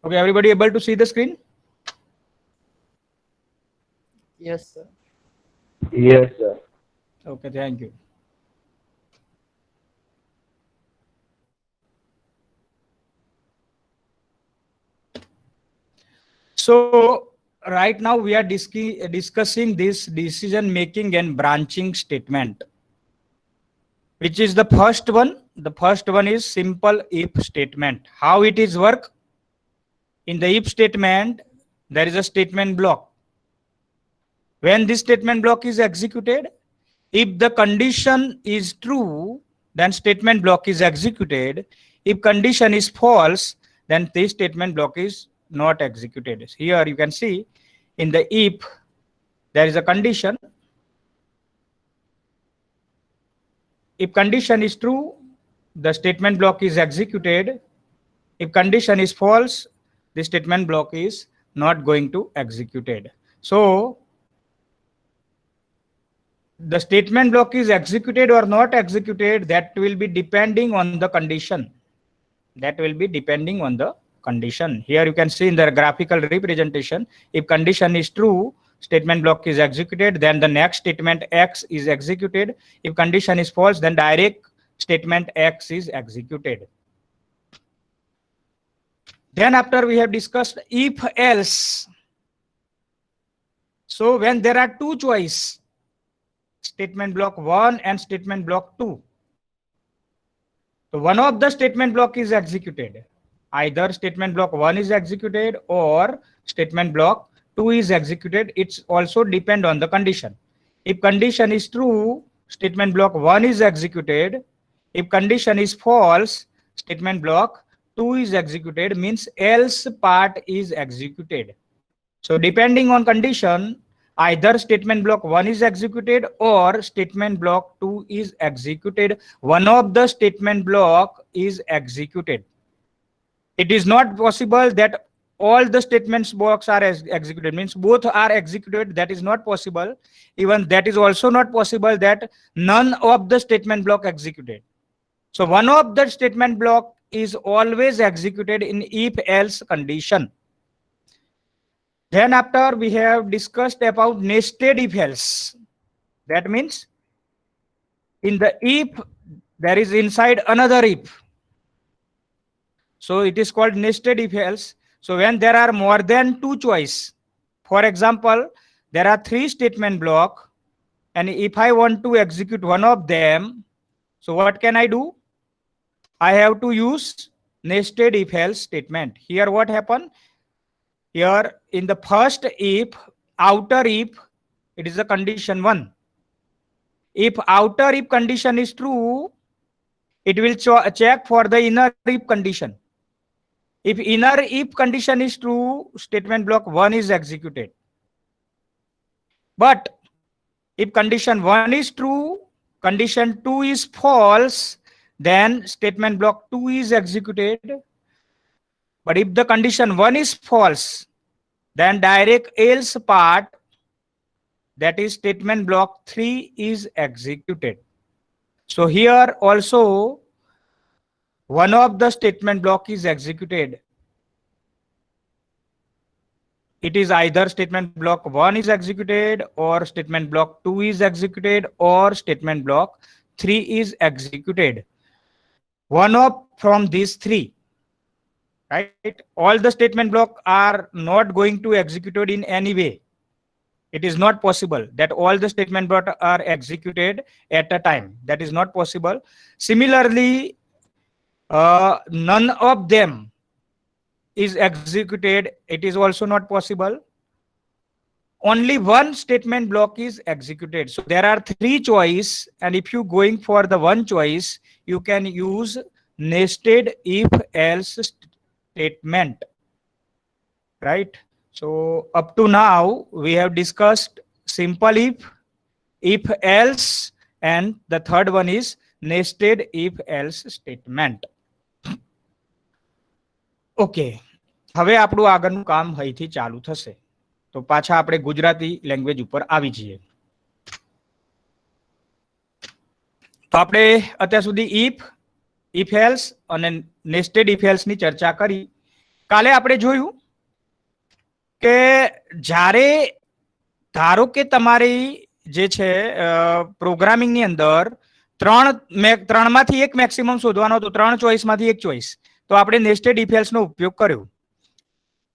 Okay, everybody able to see the screen? Yes, sir. Yes, sir. Okay, thank you. So right now we are discussing this decision making and branching statement. Which is the first one? The first one is simple if statement. How it is work? In the if statement, there is a statement block. When this statement block is executed, if the condition is true, then statement block is executed. If condition is false, then this statement block is not executed. Here you can see in the if there is a condition. If condition is true, the statement block is executed. If condition is false, the statement block is not going to executed. So the statement block is executed or not executed, that will be depending on the condition. That will be depending on the condition. Here you can see in the graphical representation, if condition is true, statement block is executed, then the next statement X is executed. If condition is false, then direct statement X is executed. Then after we have discussed if else. So when there are two choice, statement block 1 and statement block 2. So one of the statement block is executed. Either statement block 1 is executed or statement block 2 is executed. It's also depend on the condition. If condition is true, statement block 1 is executed. If condition is false, statement block 2 is executed, means else part is executed. So depending on condition, either statement block 1 is executed or statement block 2 is executed. One of the statement block is executed. It is not possible that all the statements blocks are executed, means both are executed. That is not possible. Even that is also not possible that none of the statement block executed. So one of the statement block is always executed in if else condition. Then after we have discussed about nested if else. That means in the if there is inside another if. So it is called nested if else. So when there are more than two choice, for example, there are three statement block, and if I want to execute one of them, so what can I do? I have to use nested if else statement. Here what happened? Here in the first if, outer if, it is the condition 1. If outer if condition is true, it will check for the inner if condition. If inner if condition is true, statement block 1 is executed. But if condition 1 is true, condition 2 is false, then statement block 2 is executed. But if the condition 1 is false, then direct else part, that is statement block 3 is executed. So here also one of the statement block is executed. It is either statement block 1 is executed or statement block 2 is executed or statement block 3 is executed. One of from these three, right? All the statement block are not going to executed in any way. It is not possible that all the statement blocks are executed at a time. That is not possible. Similarly, none of them is executed. It is also not possible. Only one statement block is executed. So there are three choice, and if you going for the one choice, you can use nested if else statement, right? So up to now we have discussed simple if else, and the third one is nested if else statement. Okay, હવે આપણું આગળનું કામ અહીંથી ચાલુ થશે. તો પાછા આપણે ગુજરાતી લેંગ્વેજ ઉપર આવી જઈએ. તો આપણે અત્યાર સુધી if else અને nested if else ની ચર્ચા કરી. કાલે આપણે જોયું કે જ્યારે ધારો કે તમારી જે છે પ્રોગ્રામિંગની અંદર ત્રણમાંથી એક મેક્સિમમ શોધવાનો હતો, 3 ચોઈસમાંથી એક ચોઈસ, તો આપણે નેસ્ટેડ ઇફ એલ્સ નો ઉપયોગ કર્યો,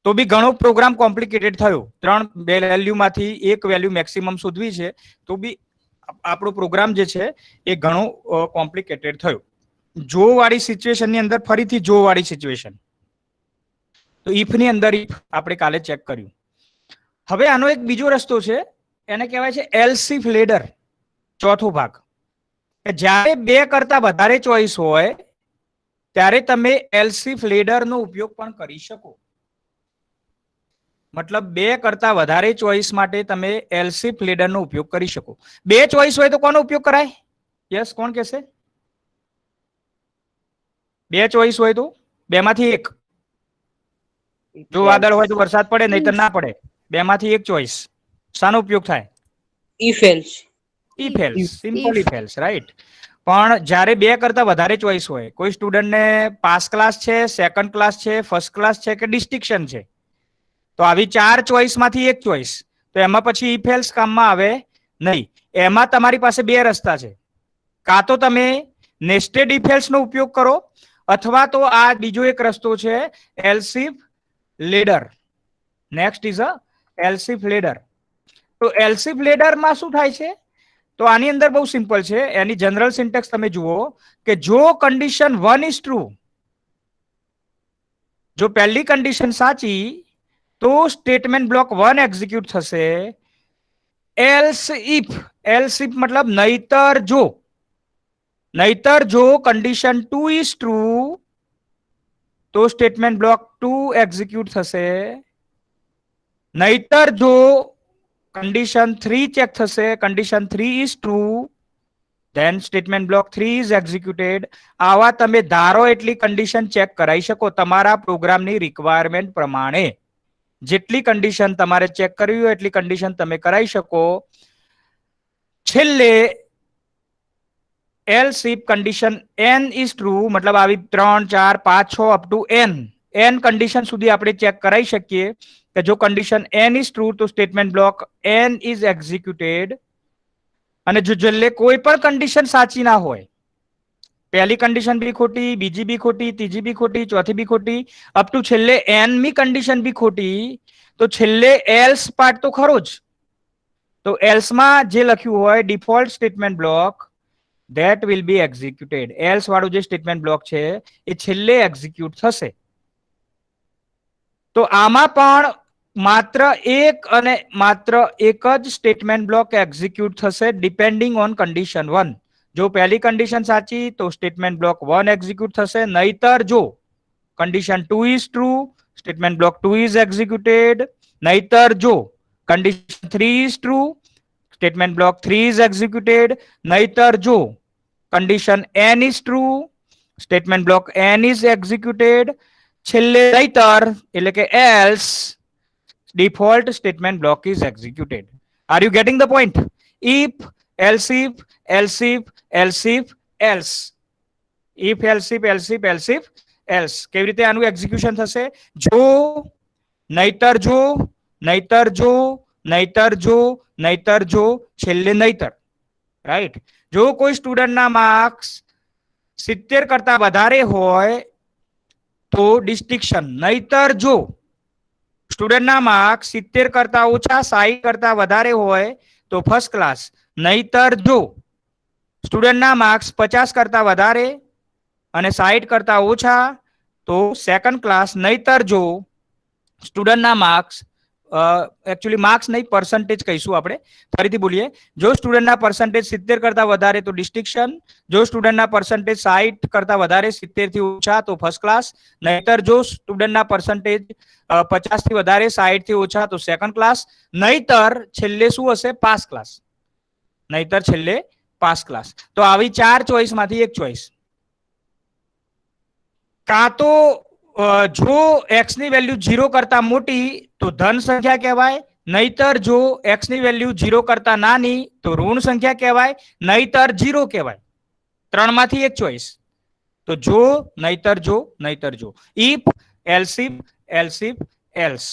તો બી ઘણો પ્રોગ્રામ કોમ્પ્લિકેટેડ થયો. 3 વેલ્યુમાંથી એક વેલ્યુ મેક્સિમમ શોધવી છે તો બી આપણો પ્રોગ્રામ જે છે એ ઘણો કોમ્પ્લિકેટેડ થયો. જો વાળી સિચ્યુએશનની અંદર ફરીથી જો વાળી સિચ્યુએશન, તો ઇફ ની અંદર ઇફ આપણે કાલે ચેક કર્યું. હવે આનો એક બીજો રસ્તો છે, એને કહેવાય છે એલ્સ ઇફ લેડર, ચોથો ભાગ. કે જ્યારે 2 કરતા વધારે ચોઈસ હોય ત્યારે તમે એલ્સ ઇફ લેડર નો ઉપયોગ પણ કરી શકો. મતલબ 2 કરતા વધારે ચોઈસ માટે તમે એલ્સ ઇફ લેડર નો ઉપયોગ કરી શકો. 2 ચોઈસ હોય તો કોનો ઉપયોગ કરાય? યસ, કોણ કહેશે? 2 ચોઈસ હોય તો 2 માંથી એક. જો વાદળ હોય તો વરસાદ પડે, નહીતર ના પડે. 2 માંથી એક ચોઈસ. શાનો ઉપયોગ થાય? If else. If else, simple if else, right. પણ જ્યારે 2 કરતા વધારે ચોઈસ હોય, કોઈ સ્ટુડન્ટને પાસ ક્લાસ છે, સેકન્ડ ક્લાસ છે, ફર્સ્ટ ક્લાસ છે કે ડિસ્ટિંક્શન છે, તો આવી 4 ચોઈસ માંથી એક ચોઈસ, તો એમાં પછી ઇફ એલ્સ કામમાં આવે નહીં. એમાં તમારી પાસે 2 રસ્તા છે. કાં તો તમે નેસ્ટેડ ઇફ એલ્સ નો ઉપયોગ કરો, અથવા તો આ બીજો એક રસ્તો છે else if ladder. Next is a else if ladder. તો એલ્સ ઇફ લેડર માં શું થાય છે? તો આની અંદર બહુ સિમ્પલ છે. એની જનરલ સિન્ટેક્સ તમે જુઓ કે જો કન્ડિશન 1 ઇઝ ટ્રુ, જો પહેલી કન્ડિશન સાચી તો સ્ટેટમેન્ટ બ્લોક 1 એક્ઝિક્યુટ થશે. એલ્સ ઇફ મતલબ નહીતર જો, નહીતર જો કન્ડિશન 2 ઇઝ ટ્રુ તો સ્ટેટમેન્ટ બ્લોક 2 એક્ઝિક્યુટ થશે. નહીતર જો કન્ડિશન 3 ચેક થશે, condition 3 is true, then statement block 3 is executed. આવા તમે ધારો એટલી કન્ડિશન ચેક કરાવી શકો તમારા પ્રોગ્રામની રિક્વાયરમેન્ટ પ્રમાણે. જેટલી કન્ડિશન તમારે ચેક કરવી હોય એટલી કન્ડિશન તમે કરાવી શકો. છેલ્લે else if condition n is true, મતલબ આવી 3 4 5 6 અપ ટુ n કન્ડિશન સુધી આપણે ચેક કરાવી શકીએ કે જો કન્ડિશન n ઇઝ ટ્રુ તો statement block n is executed. અને જો છેલ્લે કોઈ પણ કન્ડિશન સાચી ના હોય, પહેલી કન્ડિશન બી ખોટી, બીજી બી ખોટી, ત્રીજી બી ખોટી, ચોથી બી ખોટી, અપ ટુ છેલ્લે n મી કન્ડિશન બી ખોટી, તો છેલ્લે એલ્સ પાર્ટ તો ખરો જ. તો એલ્સ માં જે લખ્યું હોય default statement block that will be executed. Else વાળું જે સ્ટેટમેન્ટ બ્લોક છે એ છેલ્લે એક્ઝિક્યુટ થશે. તો આમાં પણ માત્ર એક જ સ્ટેટમેન્ટ બ્લોક એક્ઝિક્યુટ થશે ડિપેન્ડિંગ ઓન કન્ડિશન 1. જો પહેલી કન્ડિશન સાચી તો સ્ટેટમેન્ટ બ્લોક 1 એક્ઝિક્યુટ થશે. નહીતર જો condition 2 is true, statement block 2 is executed. નહીતર જો condition 3 is true, statement block 3 is executed. નહીતર જો condition n is true, statement block n is executed. છેલ્લે નહીતર એટલે કે else default statement block is executed. Are you getting the point? If, else if, else if, else if, else. If, else if, else if, else if, else. કેવી રીતે આનું execution થશે? જો, નહીતર જો, નહીતર જો, નહીતર જો, નહીતર જો, છેલ્લે નહીતર. રાઈટ? જો કોઈ સ્ટુડન્ટના માર્ક્સ 70 કરતા વધારે હોય તો ડિસ્ટિંક્શન. નહીતર જો સ્ટુડન્ટના માર્ક્સ 70 કરતા ઓછા, 60 કરતા વધારે હોય તો ફર્સ્ટ ક્લાસ. નહીતર જો સ્ટુડન્ટના માર્ક્સ 50 કરતા વધારે અને 60 કરતા ઓછા તો સેકન્ડ ક્લાસ. નહીતર જો સ્ટુડન્ટના માર્ક્સ એકચ્યુઅલી માર્ક્સ નહીં, પર્સન્ટેજ કહીશું આપણે. ફરીથી બોલીએ. જો સ્ટુડન્ટના પર્સન્ટેજ 70 કરતા વધારે તો ડિસ્ટિંક્શન. જો સ્ટુડન્ટના પર્સન્ટેજ 60 કરતા વધારે 70 થી ઓછા તો ફર્સ્ટ ક્લાસ. નહીતર જો સ્ટુડન્ટના પર્સન્ટેજ 50 થી વધારે 60 થી ઓછા તો સેકન્ડ ક્લાસ. નહીતર છેલ્લે શું હશે? Pass class. નહીતર છેલ્લે પાસ ક્લાસ. તો આવી 4 ચોઈસ માંથી એક ચોઈસ. કાં તો જો x ની વેલ્યુ 0 કરતા મોટી તો ધન સંખ્યા કહેવાય. નહીતર જો x ની વેલ્યુ 0 કરતા નાની તો ઋણ સંખ્યા કહેવાય. નહીતર 0 કહેવાય. 3 માંથી એક ચોઈસ. તો જો, નહીતર જો, નહીતર જો. If, else if, else if else.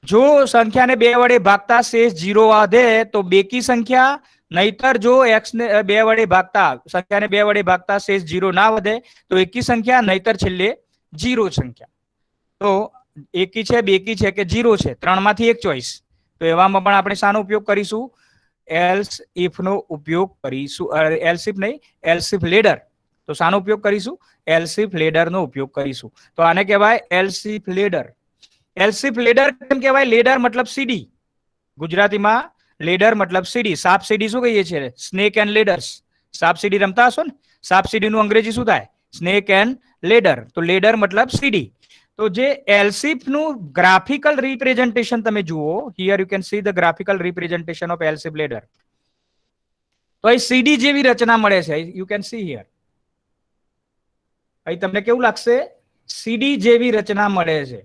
જો સંખ્યાને 2 વડે ભાગતા શેષ 0 વધે તો બેકી સંખ્યા, નહીતર જો x ને 2 વડે ભાગતા સંખ્યાને 2 વડે ભાગતા શેષ 0 ના વધે તો એકી સંખ્યા, નહીતર છેલ્લે 0 સંખ્યા. તો એકી છે, બેકી છે કે 0 છે, ત્રણમાંથી એક ચોઈસ. તો એવામાં પણ આપણે શાનો ઉપયોગ કરીશું? એલ્સ ઇફ નો ઉપયોગ કરીશું. એલ્સ ઇફ નહીં, એલ્સ ઇફ લેડર. તો શાનો ઉપયોગ કરીશું? એલ્સ ઇફ લેડર નો ઉપયોગ કરીશું. તો આને કહેવાય else if ladder. Else if ladder કેમ કહેવાય? લેડર મતલબ સીડી. ગુજરાતીમાં લેડર મતલબ સીડી. સાપ સીડી શું કહીએ છીએ? Snake and ladders. સાપ સીડી રમતા હશો ને? સાપ સીડી નું અંગ્રેજી શું થાય? Snake and ladder. તો લેડર મતલબ સીડી. તો જે એલસીફ નું ગ્રાફિકલ રિપ્રેઝન્ટેશન તમે જુઓ, here you can see the graphical representation of else if ladder. તો અહીં સીડી જેવી રચના મળે છે. You can see here. અહીં તમને કેવું લાગશે? સીડી જેવી રચના મળે છે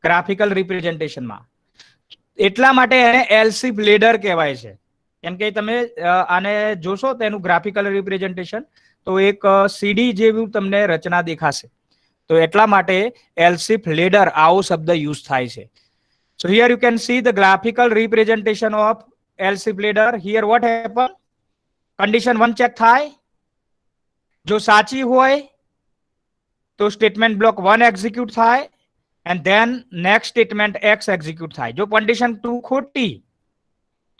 ગ્રાફિકલ રિપ્રેઝન્ટેશનમાં. એટલા માટે એને એલસીફ લેડર કહેવાય છે. કેમ કે તમે આને જોશો તેનું ગ્રાફિકલ રિપ્રેઝન્ટેશન તો એક સીડી જેવું તમને રચના દેખાશે. તો એટલા માટે એલસીફ લેડર આવો શબ્દ યુઝ થાય છે. So here you can see the graphical representation of else if ladder. Here what happen? Condition 1 check થાય. જો સાચી હોય તો સ્ટેટમેન્ટ બ્લોક 1 એક્ઝિક્યુટ થાય and then next statement x execute થાય. જો કન્ડિશન 2 ખોટી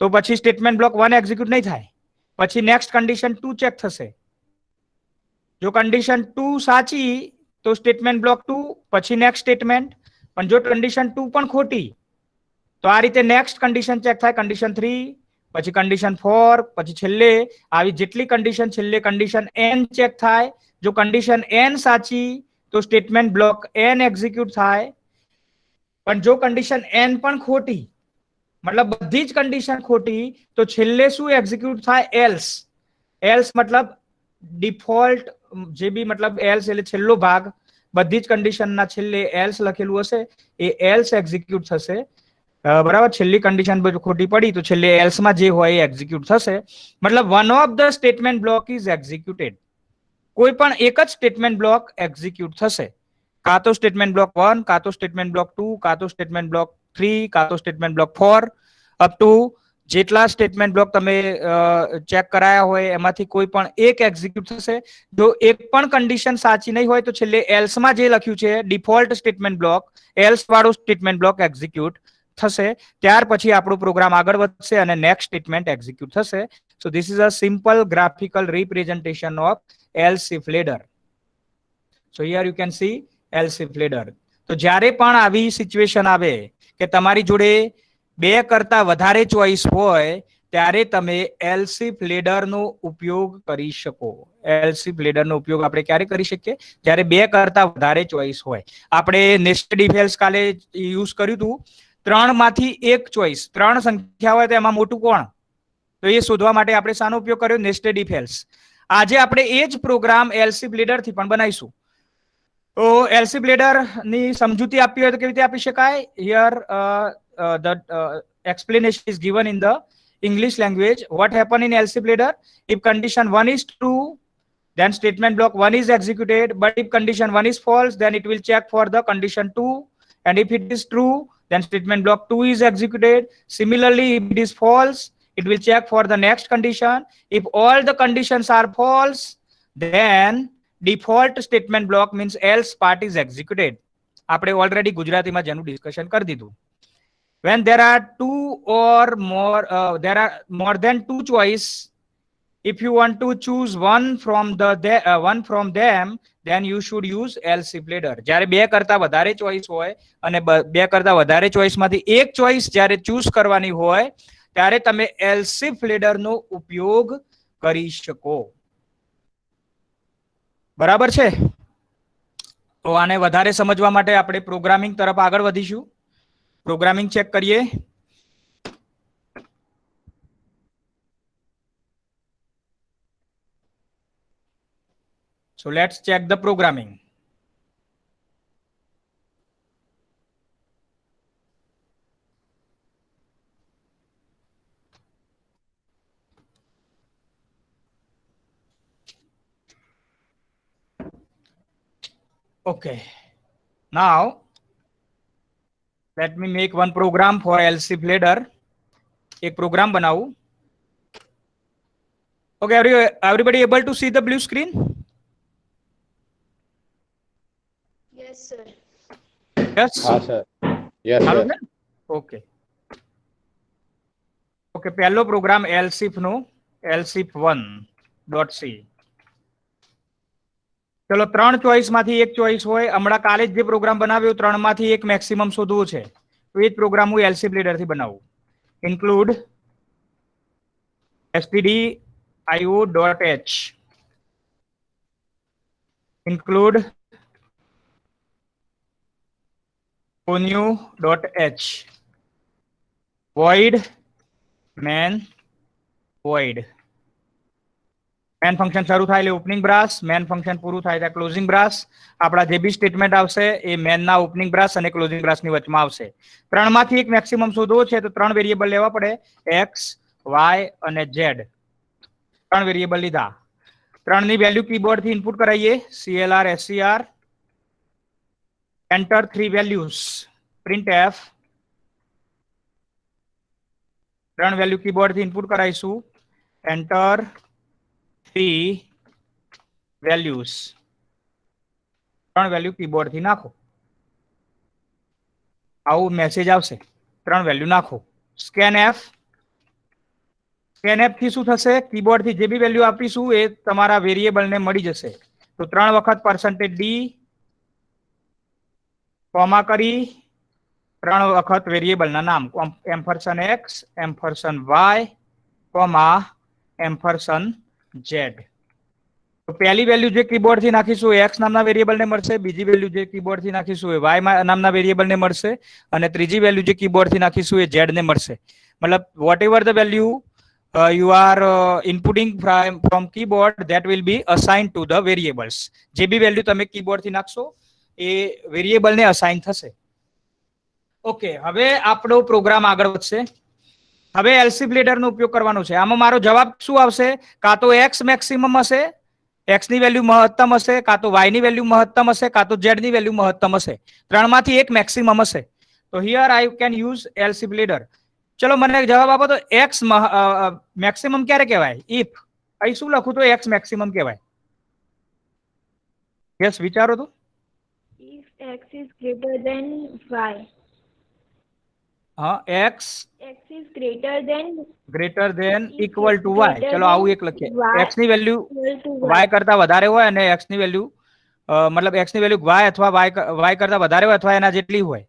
તો પછી સ્ટેટમેન્ટ બ્લોક 1 એક્ઝિક્યુટ નહીં થાય. પછી નેક્સ્ટ કન્ડિશન 2 ચેક થશે. જો કન્ડિશન 2 સાચી તો સ્ટેટમેન્ટ બ્લોક 2 પછી નેક્સ્ટ સ્ટેટમેન્ટ. પણ જો કન્ડિશન 2 પણ ખોટી તો આ રીતે નેક્સ્ટ કન્ડિશન ચેક થાય. કન્ડિશન 3 પછી કન્ડિશન 4 પછી છેલ્લે આવી જેટલી કન્ડિશન છેલ્લે કન્ડિશન n ચેક થાય. જો કન્ડિશન n સાચી તો સ્ટેટમેન્ટ બ્લોક n એક્ઝિક્યુટ થાય. પણ જો કન્ડિશન n પણ ખોટી, મતલબ બધી જ કન્ડિશન ખોટી, તો છેલ્લે શું એક્ઝિક્યુટ થાય? એલ્સ. એલ્સ મતલબ ડિફોલ્ટ, જે બી મતલબ એલ્સ એટલે છેલ્લો ભાગ, બધી જ કન્ડિશનના છેલ્લે એલ્સ લખેલું હશે એ એલ્સ એક્ઝિક્યુટ થશે. બરાબર. છેલ્લી કન્ડિશન ખોટી પડી તો છેલ્લે એલ્સમાં જે હોય એ એક્ઝિક્યુટ થશે. મતલબ one of the statement block is executed. કોઈ પણ એક જ સ્ટેટમેન્ટ બ્લોક એક્ઝિક્યુટ થશે. કાં તો સ્ટેટમેન્ટ બ્લોક 1, કાં તો સ્ટેટમેન્ટ બ્લોક 2, કાં તો સ્ટેટમેન્ટ બ્લોક 3, કાં તો સ્ટેટમેન્ટ બ્લોક 4 અપ ટુ જેટલા સ્ટેટમેન્ટ બ્લોક તમે ચેક કરાયા હોય એમાંથી કોઈ પણ એક એક્ઝિક્યુટ થશે. જો એક પણ કન્ડિશન સાચી નહીં હોય તો છેલ્લે એલ્સમાં જે લખ્યું છે ડિફોલ્ટ સ્ટેટમેન્ટ બ્લોક, એલ્સ વાળો સ્ટેટમેન્ટ બ્લોક એક્ઝિક્યુટ થશે. ત્યાર પછી આપણો પ્રોગ્રામ આગળ વધશે અને નેક્સ્ટ સ્ટેટમેન્ટ એક્ઝિક્યુટ થશે. So this is a simple graphical representation of else if ladder. So here you can see else if ladder. તો જ્યારે પણ આવી સિચ્યુએશન આવે કે તમારી જોડે 2 કરતા વધારે ચોઈસ હોય ત્યારે તમે એલસીફ લેડરનો ઉપયોગ કરી શકો. એલસીફ લેડરનો ઉપયોગ આપણે ક્યારે કરી શકીએ? જ્યારે 2 કરતા વધારે ચોઈસ હોય. આપણે નેસ્ટેડ ઇફ એલ્સ કાલે યુઝ કર્યું હતું. 3 માંથી એક ચોઈસ, 3 સંખ્યા હોય તો એમાં મોટું કોણ? તો એ શોધવા માટે આપણે શાનો ઉપયોગ કર્યો? Nested if else. આજે આપણે એ જ પ્રોગ્રામ એલસીફ લેડર થી પણ બનાવીશું. તો એલસીફ લેડર ની સમજૂતી આપવી હોય તો કેવી રીતે આપી શકાય? Here the explanation is given in the English language. What happen in LCF ladder? If condition 1 is true, then statement block 1 is executed. But if condition 1 is false, then it will check for the condition 2. And if it is true, then statement block 2 is executed. Similarly, if it is false, it will check for the next condition. If all the conditions are false, then default statement block means else part is executed. આપણે already ગુજરાતીમાં જેનું discussion કરી દીધું. When there are there are more than 2 choice, if you want to choose one from them, then you should use LCF ladder. જ્યારે 2 કરતા વધારે choice હોય અને 2 કરતા વધારે ચોઈસમાંથી એક ચોઈસ જ્યારે ચૂઝ કરવાની હોય ત્યારે તમે LCF ladder નો ઉપયોગ કરી શકો. બરાબર છે? તો આને વધારે સમજવા માટે આપણે પ્રોગ્રામિંગ તરફ આગળ વધીશું. પ્રોગ્રામિંગ ચેક કરીએ. So let's check the programming. Okay. Now Let me make one program for LC Blader. एक प्रोग्राम बनाऊं. Okay, everybody able to see the blue screen? Yes, sir. Yes. हाँ सर. Yes હાલો sir. ને? Okay. Okay, પહેલો programme LCF નો LCF1.c. ચલો ત્રણ choice માંથી એક choice હોય. હમણાં કાલે જ જે પ્રોગ્રામ બનાવ્યો ત્રણમાંથી એક મેક્સિમમ શોધવું છે તો એ જ પ્રોગ્રામ હું LC Blader થી બનાવું. Include stdio.h include new.h void main void main function શરૂ થાય એટલે ઓપનિંગ બ્રાસ, મેન ફંક્શન પૂરું થાય એટલે ક્લોઝિંગ બ્રાસ. આપણા જે બી સ્ટેટમેન્ટ આવશે એ મેનના ઓપનિંગ બ્રાસ અને ક્લોઝિંગ બ્રાસની વચમાં આવશે. ત્રણમાંથી એક મેક્સિમમ શોધવો છે તો ત્રણ વેરિયેબલ લેવા પડે, એક્સ, વાય અને ઝેડ. ત્રણ વેરિયેબલ લીધા. ત્રણની વેલ્યુ કીબોર્ડથી ઇનપુટ કરાવીએ, CLR SCR, enter three values, printf. ત્રણ વેલ્યુ કીબોર્ડથી ઇનપુટ કરાવીશું, એન્ટર થ્રી વેલ્યુઝ. ત્રણ વેલ્યુ કીબોર્ડથી નાખો. આવું મેસેજ આવશે, ત્રણ વેલ્યુ નાખો. Scan F. સ્કેન એફ થી શું થશે? કીબોર્ડથી જે બી વેલ્યુ આપીશું એ તમારા વેરિયેબલને મળી જશે. તો ત્રણ વખત %d કોમા કરી ત્રણ વખત વેરિયેબલના નામ એમ્પરસન એક્સ, એમ્પરસન વાય, કોમા એમ્પરસન ઝેડ. તો પહેલી વેલ્યુ જે કીબોર્ડથી નાખીશું એ એક્સ નામના વેરિયેબલને મળશે, બીજી વેલ્યુ જે કીબોર્ડથી નાખીશું એ વાય નામના વેરિયેબલને મળશે અને ત્રીજી વેલ્યુ જે કીબોર્ડથી નાખીશું એ ઝેડ ને મળશે. મતલબ whatever the value you are inputting from keyboard that will be assigned to the variables. જે બી વેલ્યુ તમે કીબોર્ડથી નાખશો એ વેરિયેબલને અસાઇન થશે. ઓકે, હવે આપણો પ્રોગ્રામ આગળ વધશે. હવે LC Blader નો ઉપયોગ કરવાનો છે. આમાં મારો જવાબ શું આવશે? કાં તો એક્સ મેક્સિમમ હશે, એક્સ ની વેલ્યુ મહત્તમ હશે, કાં તો વાય ની વેલ્યુ મહત્તમ હશે, કાં તો ઝેડ ની વેલ્યુ મહત્તમ હશે. ત્રણમાંથી એક મેક્સિમમ હશે. તો here I can use LC Blader. ચલો મને જવાબ આપો તો એક્સ મેક્સિમમ ક્યારે કહેવાય? ઇફ અહીં શું લખું તો એક્સ મેક્સિમમ કહેવાય? યસ, વિચારો તો. If x is greater than y, હા, X x is greater than equal to Y. ચલો આવું એક લખીએ. y એક્સ ની value equal to y. Y કરતા વધારે હોય અને એક્સ ની વેલ્યુ મતલબ એક્સ ની વેલ્યુ વાય અથવા વાય કરતા વધારે હોય અથવા એના જેટલી હોય.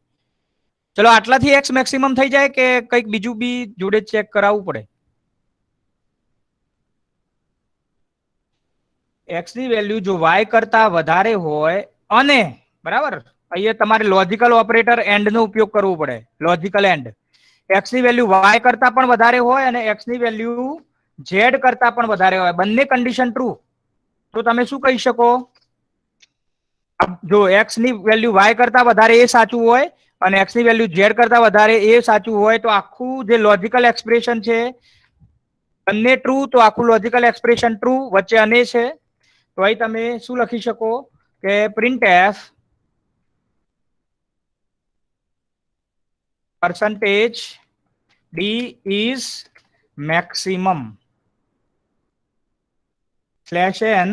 ચલો આટલાથી એક્સ મેક્સિમમ થઈ જાય કે કંઈક બીજું બી જોડે ચેક કરાવવું પડે? એક્સ ની વેલ્યુ જો વાય કરતા વધારે હોય અને બરાબર અહીંયા તમારે લોજિકલ ઓપરેટર એન્ડ નો ઉપયોગ કરવો પડે. Logical and. એક્સ ની વેલ્યુ વાય કરતા પણ વધારે હોય અને એક્સ ની વેલ્યુ ઝેડ કરતા પણ વધારે હોય, બંને કન્ડિશન ટ્રુ, તો તમે શું કહી શકો? જો એક્સ ની વેલ્યુ વાય કરતા વધારે એ સાચું હોય અને એક્સ ની વેલ્યુ ઝેડ કરતા વધારે એ સાચું હોય તો આખું જે લોજિકલ એક્સપ્રેશન છે બંને ટ્રુ, તો આખું લોજિકલ એક્સપ્રેશન ટ્રુ, વચ્ચે અને છે. તો અહીં તમે શું લખી શકો કે print F %d is maximum /n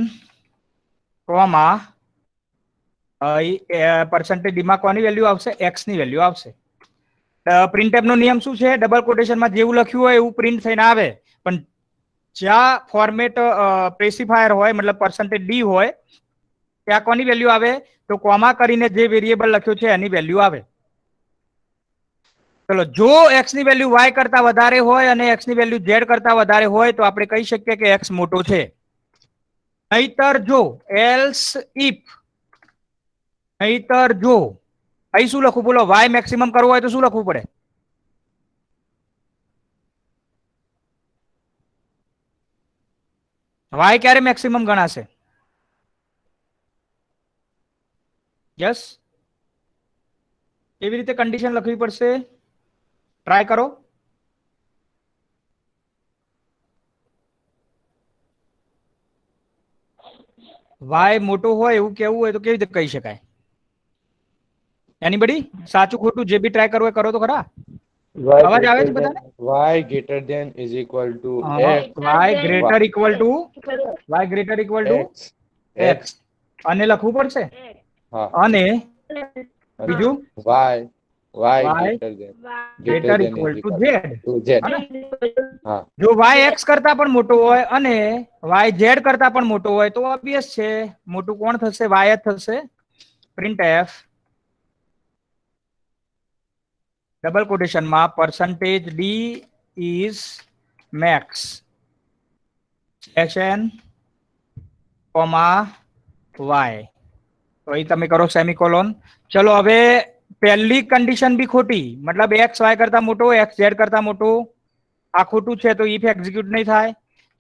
comma %d માં કોની વેલ્યુ આવશે? એક્સ ની વેલ્યુ આવશે. પ્રિન્ટએફ નો નિયમ શું છે? ડબલ કોટેશનમાં જેવું લખ્યું હોય એવું પ્રિન્ટ થઈને આવે, પણ જ્યાં ફોર્મેટ સ્પેસિફાયર હોય મતલબ %d હોય ત્યાં કોની વેલ્યુ આવે? તો કોમા કરીને જે વેરિયેબલ લખ્યો છે એની વેલ્યુ આવે. ચલો જો એક્સ ની વેલ્યુ વાય કરતા વધારે હોય અને એક્સ ની વેલ્યુ ઝેડ કરતા વધારે હોય તો આપણે કહી શકીએ કે એક્સ મોટો છે. નહીતર જો એલ્સ ઇફ, નહીતર જો અહીં શું લખું બોલો? વાય મેક્સિમમ કરવો હોય તો શું લખવું પડે? વાય ક્યારે મેક્સિમમ ગણાશે? યસ, કેવી રીતે કન્ડિશન લખવી પડશે? ટ્રાય કરો. વાય મોટો હોય એવું કેવું હોય તો કેવી રીતે કહી શકાય? એનીબડી સાચું ખોટું જે બી ટ્રાય કરવું હોય કરો તો ખરા. Y અવાજ આવે છે greater બધાને? than Y greater than is equal to X. y greater equal to y greater equal to X. x અને લખવું પડશે હા. અને અને બીજું Y Y greater than greater than equal is to equal z. to Z. હા. હા. જો y x કરતા પણ મોટો હોય અને y z કરતા પણ મોટો હોય તો ઓબ્વિયસ છે મોટું કોણ થશે y જ થશે. પ્રિન્ટ એફ ડબલ કોટેશન માં percentage D is max N comma Y તો અહીં તમે કરો સેમિકોલોન. ચલો હવે પહેલી કન્ડિશન બી ખોટી મતલબ એક્સ વાય કરતા મોટો એક્સ ઝેડ કરતા મોટો આ ખોટું છે તો ઇફ એક્ઝિક્યુટ નહીં થાય.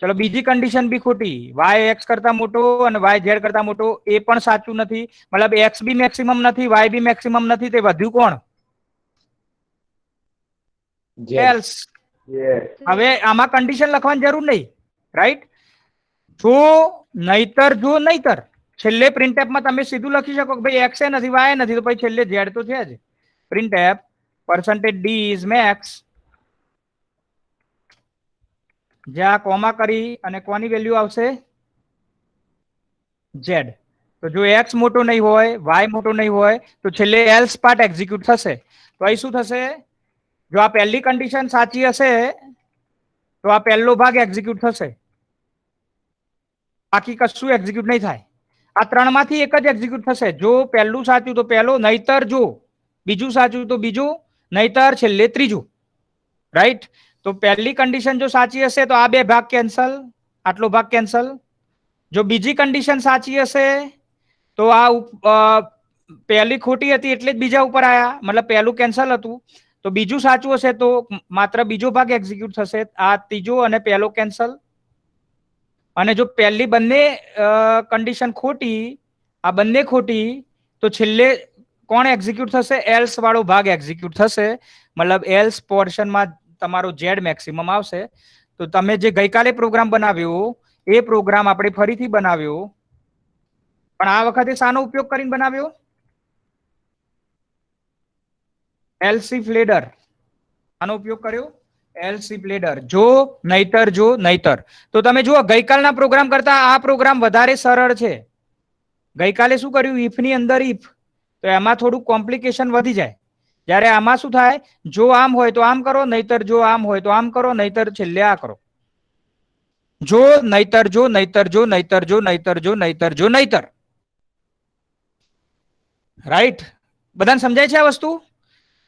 ચલો બીજી કન્ડિશન બી ખોટી વાય એક્સ કરતા મોટો અને વાય ઝેડ કરતા મોટો એ પણ સાચું નથી મતલબ એક્સ બી મેક્સિમમ નથી વાય બી મેક્સિમમ નથી તે વધ્યું કોણ Z. એલ્સ. Yes. હવે આમાં કન્ડિશન લખવાની જરૂર નહીં રાઈટ. જો નહીતર છેલ્લે પ્રિન્ટએફ માં તમે સીધું લખી શકો કે ભાઈ એક્સ એ નથી વાય નથી તો પછી છેલ્લે ઝેડ તો છે જ. Printf percentage D is max જ્યાં કોમા કરી અને કોની વેલ્યુ આવશે ઝેડ. તો જો એક્સ મોટો નહીં હોય વાય મોટો નહીં હોય તો છેલ્લે એલ્સ પાર્ટ એક્ઝિક્યુટ થશે. તો અહીં શું થશે જો આ પહેલી કન્ડિશન સાચી હશે તો આ પહેલો ભાગ એક્ઝિક્યુટ થશે બાકી કશું એક્ઝિક્યુટ નહીં થાય. આ ત્રણમાંથી એક જ એક્ઝિક્યુટ થશે જો પહેલું સાચું તો પહેલો નહીતર જો બીજું સાચું તો બીજું નહીતર છેલ્લે ત્રીજું રાઈટ. તો પહેલી કન્ડિશન જો સાચી હશે તો આ બે ભાગ કેન્સલ આટલો ભાગ કેન્સલ. જો બીજી કન્ડિશન સાચી હશે તો આ પહેલી ખોટી હતી એટલે જ બીજા ઉપર આયા મતલબ પહેલું કેન્સલ હતું તો બીજું સાચું હશે તો માત્ર બીજો ભાગ એક્ઝિક્યુટ થશે આ ત્રીજો અને પહેલો કેન્સલ. અને જો પહેલી બંને કન્ડિશન ખોટી આ બંને ખોટી તો છેલ્લે કોણ એક્ઝિક્યુટ થશે એલ્સ વાળો ભાગ એક્ઝિક્યુટ થશે મતલબ એલ્સ પોર્શનમાં તમારો ઝેડ મેક્સિમમ આવશે. તો તમે જે ગઈકાલે પ્રોગ્રામ બનાવ્યો એ પ્રોગ્રામ આપણે ફરીથી બનાવ્યો પણ આ વખતે શાનો ઉપયોગ કરીને બનાવ્યો એલસી ફ્લેડર. આનો ઉપયોગ કર્યો એલસી ફ્લેડર જો નહીતર. તો તમે જુઓ ગઈકાલના પ્રોગ્રામ કરતા આ પ્રોગ્રામ વધારે સરળ છે. ગઈકાલે શું કર્યું ઇફ ની અંદર ઇફ તો એમાં થોડું કોમ્પ્લિકેશન વધી જાય જ્યારે આમાં શું થાય જો આમ હોય તો આમ કરો નહીતર જો આમ હોય તો આમ કરો નહીતર છેલ્લે આ કરો. જો નહીતર રાઈટ. બધાને સમજાય છે આ વસ્તુ.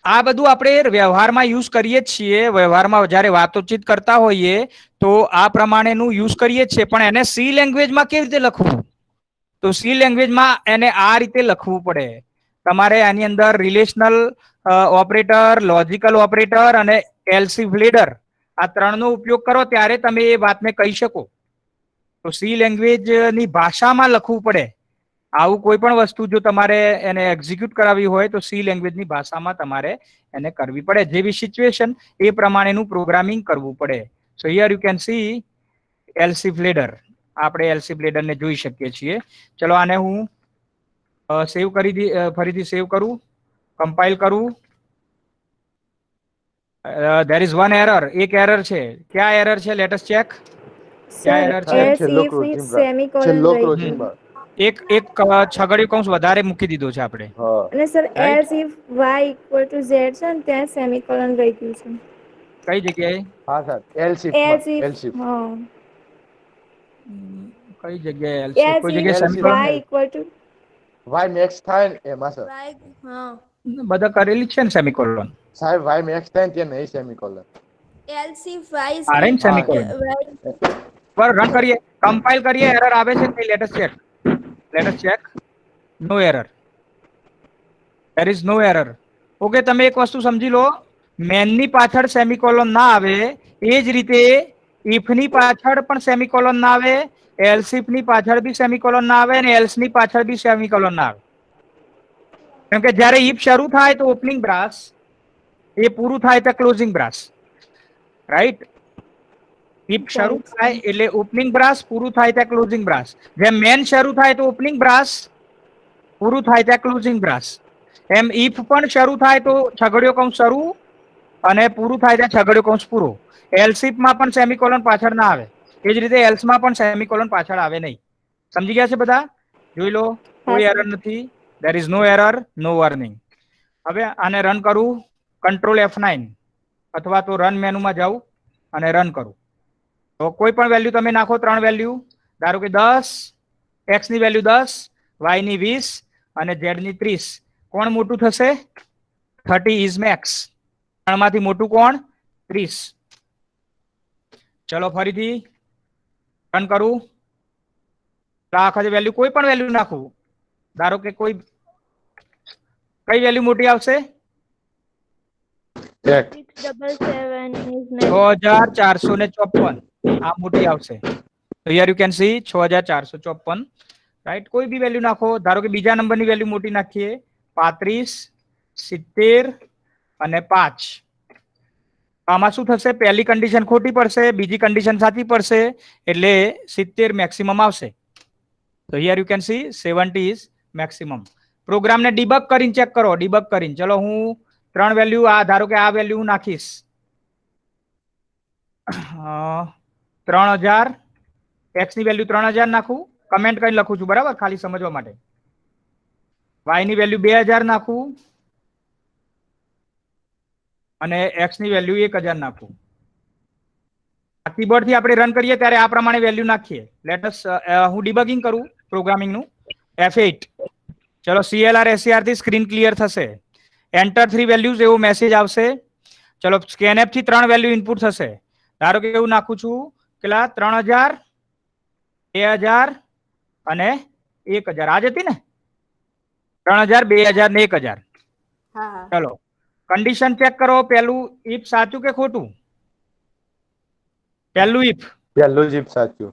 આ બધું આપણે વ્યવહારમાં યુઝ કરીએ જ છીએ વ્યવહારમાં જ્યારે વાતોચીત કરતા હોઈએ તો આ પ્રમાણેનું યુઝ કરીએ જ છીએ પણ એને સી લેંગ્વેજમાં કેવી રીતે લખવું તો સી લેંગ્વેજમાં એને આ રીતે લખવું પડે. તમારે આની અંદર રિલેશનલ ઓપરેટર લોજિકલ ઓપરેટર અને એલસી ફ્લેડર આ ત્રણનો ઉપયોગ કરો ત્યારે તમે એ વાતને કહી શકો. તો સી લેંગ્વેજની ભાષામાં લખવું પડે. આવું કોઈ પણ વસ્તુ જો તમારે એને એક્ઝિક્યુટ કરાવી હોય તો સી લેંગ્વેજની ભાષામાં તમારે એને કરવી પડે જેવી સિચ્યુએશન એ પ્રમાણેનું પ્રોગ્રામિંગ કરવું પડે. So here you can see else if ladder. આપણે એલસી ફ્લેડર ને જોઈ શકીએ છીએ. ચલો આને હું સેવ કરી ફરીથી સેવ કરું કમ્પાઇલ કરું. there is one error એક એરર છે. ક્યાં એરર છે late us check. Sir, error છે? else છેલ્લો if closing with bar. semicolon છેલ્લો right closing bar. એક છગડીયું કૌંસ વધારે મૂકી દીધો છે આપણે હા. અને sir Right. else if y equal to z છે ને ત્યાં સેમિકોલન રહી ગયું છે. કઈ જગ્યાએ હા sir L else shift if હા કઈ જગ્યાએ else છે? else કોઈ if જગ્યાએ else semicolon y equal to Y max થાય ને એમાં સર હા બધા કરેલી જ છે ને સેમિકોલોન સાહેબ વાય મેક્સ થાય ને ત્યાં નહીં semicolon else if y is આ રહી ને equal semicolon. to પર રન કરીએ કમ્પાઇલ કરીએ એરર આવે છે કે let us check no error there is no error. Okay તમે એક વસ્તુ સમજી લો મેન ની પાછળ સેમિકોલોન ના આવે એ જ રીતે ઇફ ની પાછળ પણ સેમિકોલોન ના આવે એલ્સ ઇફ ની પાછળ બી સેમિકોલોન ના આવે અને એલ્સ ની પાછળ બી સેમિકોલોન ના આવે કેમ કે જ્યારે ઇફ શરૂ થાય તો ઓપનિંગ બ્રાસ એ પૂરું થાય તો ક્લોઝિંગ બ્રાસ રાઈટ. ઇફ શરૂ થાય એટલે ઓપનિંગ બ્રાસ પૂરું થાય ત્યાં ક્લોઝિંગ બ્રાસ જેમ મેન શરૂ થાય તો ઓપનિંગ બ્રાસ પૂરું થાય ત્યાં ક્લોઝિંગ બ્રાસ એમ ઇફ પણ શરૂ થાય તો છગડીયો કૌંસ શરૂ અને પૂરું થાય ત્યાં છગડીયો કૌંસ પૂરો. એલ્સિફ માં પણ સેમિકોલોન પાછળ ના આવે. એ જ રીતે એલ્સ માં પણ સેમિકોલોન પાછળ આવે નહીં. સમજી ગયા છે બધા? જોઈ લો, કોઈ એરર નથી. there is no error, no warning. હવે આને રન કરું, કંટ્રોલ F9 અથવા તો રન મેનુમાં જાઉં અને રન કરું. તો કોઈ પણ વેલ્યુ તમે નાખો, 3 વેલ્યુ, ધારો કે 10, x ની વેલ્યુ 10, y ની 20 અને z ની 30. કોણ મોટું થશે? 30 ઇઝ મેક્સ. ત્રણમાંથી મોટું કોણ? 30. ચલો ફરીથી રન કરું. આખા વેલ્યુ કોઈ પણ વેલ્યુ નાખું, ધારો કે કઈ વેલ્યુ મોટી આવશે? 677 is next. 6454 આ મોટી આવશે. તો here you can C 6454, right. કોઈ બી વેલ્યુ નાખો, ધારો કે બીજા નંબરની વેલ્યુ મોટી નાખીએ, 35, 70 અને 5. આમાં શું થશે? પહેલી કન્ડિશન ખોટી પડશે, બીજી કન્ડિશન સાચી પડશે, એટલે 70 મેક્સિમમ આવશે. તો here you can C 70 is maximum. પ્રોગ્રામને ડિબગ કરીને ચેક કરો, ડિબગ કરીને. ચલો હું 3 વેલ્યુ, આ ધારો કે આ વેલ્યુ હું નાખીશ 3000, x ની વેલ્યુ 3000 નાખું, કમેન્ટ કરીને લખું છું, બરાબર, ખાલી સમજવા માટે. y ની વેલ્યુ 2000 નાખું અને x ની વેલ્યુ 1000 નાખું. કીબોર્ડ થી આપણે રન કરીએ ત્યારે આ પ્રમાણે વેલ્યુ નાખીએ. લેટ અસ હું ડિબગિંગ કરું પ્રોગ્રામિંગ નું. F8. ચલો CLR SCR થી સ્ક્રીન ક્લિયર થશે. એન્ટર 3 વેલ્યુઝ એવો મેસેજ આવશે. ચલો સ્કેનએફ થી 3 વેલ્યુ ઇનપુટ થશે. ધારો કે એવું નાખું છું કેટલા? 3000, 2000 અને 1000. આ જ હતી ને? 3000, 2000 ને 1000. હા. ચલો કન્ડિશન ચેક કરો. પહેલું ઇફ સાચું કે ખોટું? પહેલું ઇફ પહેલું જીપ સાચું.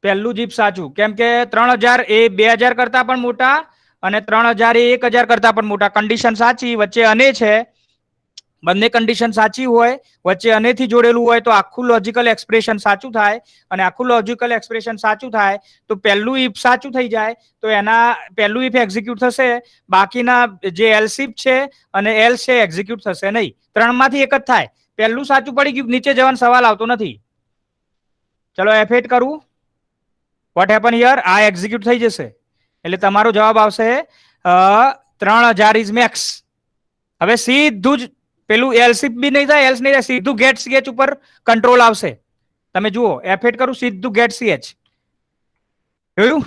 પહેલું જીપ સાચું. કેમ કે 3000 એ 2000 કરતા પણ મોટા અને 3000 એ 1000 કરતા પણ મોટા. કન્ડિશન સાચી, વચ્ચે અને છે. બંને કન્ડિશન સાચી હોય, વચ્ચે અને થી જોડેલું હોય તો આખું લોજિકલ એક્સપ્રેશન સાચું થાય. અને આખું લોજિકલ એક્સપ્રેશન સાચું થાય તો પહેલું ઇફ સાચું થઈ જાય, તો એના પહેલું ઇફ એક્ઝિક્યુટ થશે. બાકીના જે એલ્સ ઇફ છે અને એલ્સ છે એક્ઝિક્યુટ થશે નહીં. 3 માંથી એક જ થાય. પહેલું સાચું પડી ગયું, નીચે જવાનો સવાલ આવતો નથી. ચલો F8 કરું. What happen here? આ એક્ઝિક્યુટ થઈ જશે. એટલે તમારો જવાબ આવશે 3000 ઇઝ મેક્સ. હવે સીધું જ પેલું એલ્સિફ બી નહીં થાય, એલ્સ નહીં થાય, સીધું ગેટ ch ઉપર કંટ્રોલ આવશે. તમે જુઓ, F8 કરું, સીધું ગેટ ch. જોયું